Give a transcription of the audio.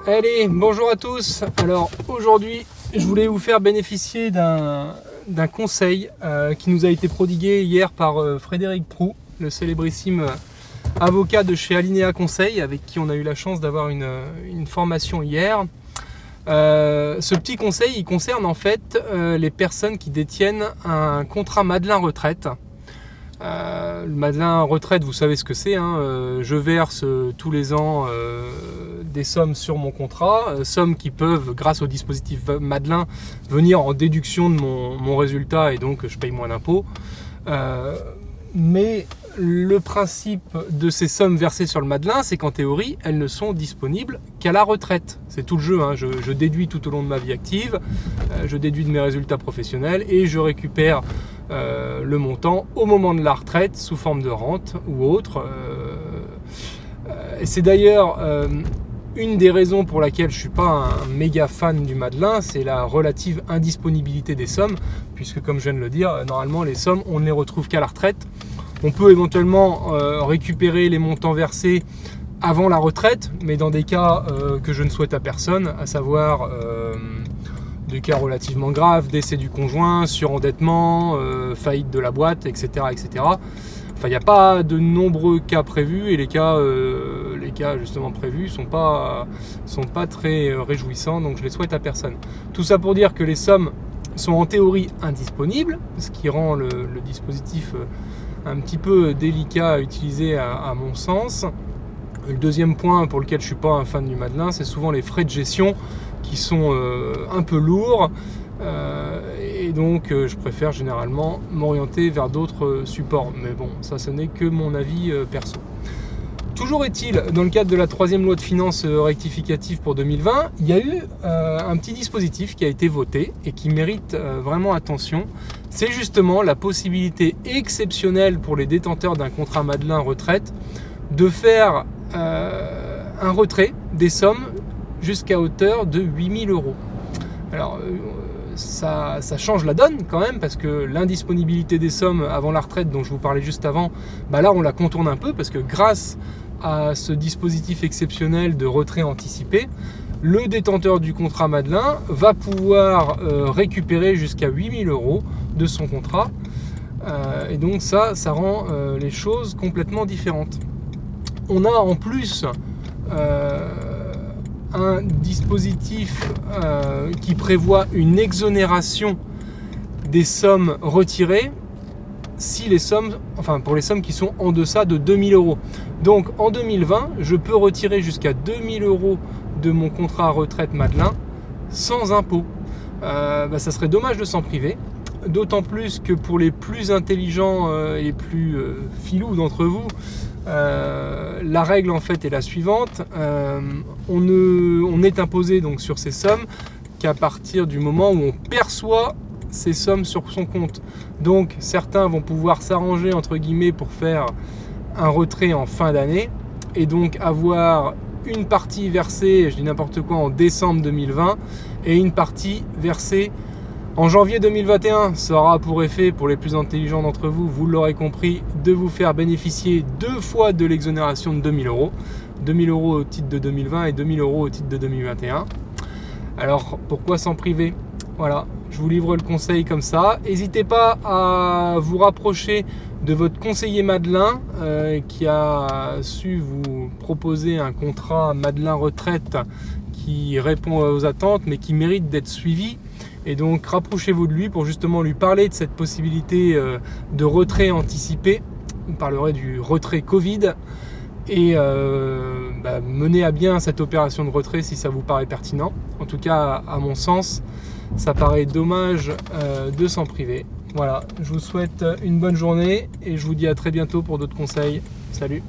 Allez, bonjour à tous. Alors aujourd'hui, je voulais vous faire bénéficier d'un conseil qui nous a été prodigué hier par Frédéric Proux, le célébrissime avocat de chez Alinea Conseil, avec qui on a eu la chance d'avoir une formation hier. Ce petit conseil, il concerne en fait les personnes qui détiennent un contrat Madelin Retraite. Le Madelin Retraite, vous savez ce que c'est, hein, je verse tous les ans des sommes sur mon contrat, sommes qui peuvent, grâce au dispositif Madelin, venir en déduction de mon résultat et donc je paye moins d'impôts. Mais le principe de ces sommes versées sur le Madelin, c'est qu'en théorie, elles ne sont disponibles qu'à la retraite. C'est tout le jeu, hein. Je déduis tout au long de ma vie active, je déduis de mes résultats professionnels et je récupère le montant au moment de la retraite sous forme de rente ou autre. Et c'est d'ailleurs une des raisons pour laquelle je ne suis pas un méga fan du Madelin, c'est la relative indisponibilité des sommes, puisque comme je viens de le dire, normalement les sommes, on ne les retrouve qu'à la retraite. On peut éventuellement récupérer les montants versés avant la retraite, mais dans des cas que je ne souhaite à personne, à savoir des cas relativement graves, décès du conjoint, surendettement, faillite de la boîte, etc. etc. Enfin, il n'y a pas de nombreux cas prévus et les cas justement prévus sont pas très réjouissants, donc je les souhaite à personne. Tout ça pour dire que les sommes sont en théorie indisponibles, ce qui rend le dispositif un petit peu délicat à utiliser à mon sens. Le deuxième point pour lequel je ne suis pas un fan du Madelin, c'est souvent les frais de gestion qui sont un peu lourds et donc je préfère généralement m'orienter vers d'autres supports. Mais bon, ça ce n'est que mon avis perso. Toujours est-il, dans le cadre de la troisième loi de finances rectificative pour 2020, il y a eu un petit dispositif qui a été voté et qui mérite vraiment attention. C'est justement la possibilité exceptionnelle pour les détenteurs d'un contrat Madelin retraite de faire un retrait des sommes jusqu'à hauteur de 8 000 €. Alors ça change la donne quand même, parce que l'indisponibilité des sommes avant la retraite dont je vous parlais juste avant, là on la contourne un peu, parce que grâce à ce dispositif exceptionnel de retrait anticipé, le détenteur du contrat Madelin va pouvoir récupérer jusqu'à 8 000 € de son contrat, et donc ça rend les choses complètement différentes. On a en plus un dispositif qui prévoit une exonération des sommes retirées pour les sommes qui sont en deçà de 2 000 €. Donc en 2020, je peux retirer jusqu'à 2 000 € de mon contrat retraite Madelin sans impôt. Ça serait dommage de s'en priver, d'autant plus que pour les plus intelligents et plus filous d'entre vous, la règle en fait est la suivante. On est imposé donc sur ces sommes qu'à partir du moment où on perçoit ces sommes sur son compte. Donc certains vont pouvoir s'arranger entre guillemets pour faire un retrait en fin d'année et donc avoir une partie versée, je dis n'importe quoi, en décembre 2020 et une partie versée en janvier 2021. Ça aura pour effet, pour les plus intelligents d'entre vous, vous l'aurez compris, de vous faire bénéficier 2 fois de l'exonération de 2 000 €. 2 000 € au titre de 2020 et 2 000 € au titre de 2021. Alors pourquoi s'en priver ? Voilà, je vous livre le conseil comme ça. N'hésitez pas à vous rapprocher de votre conseiller Madelin qui a su vous proposer un contrat Madelin retraite qui répond aux attentes mais qui mérite d'être suivi. Et donc rapprochez-vous de lui pour justement lui parler de cette possibilité de retrait anticipé. On parlerait du retrait Covid et mener à bien cette opération de retrait si ça vous paraît pertinent. En tout cas, à mon sens, ça paraît dommage de s'en priver. Voilà, je vous souhaite une bonne journée et je vous dis à très bientôt pour d'autres conseils. Salut!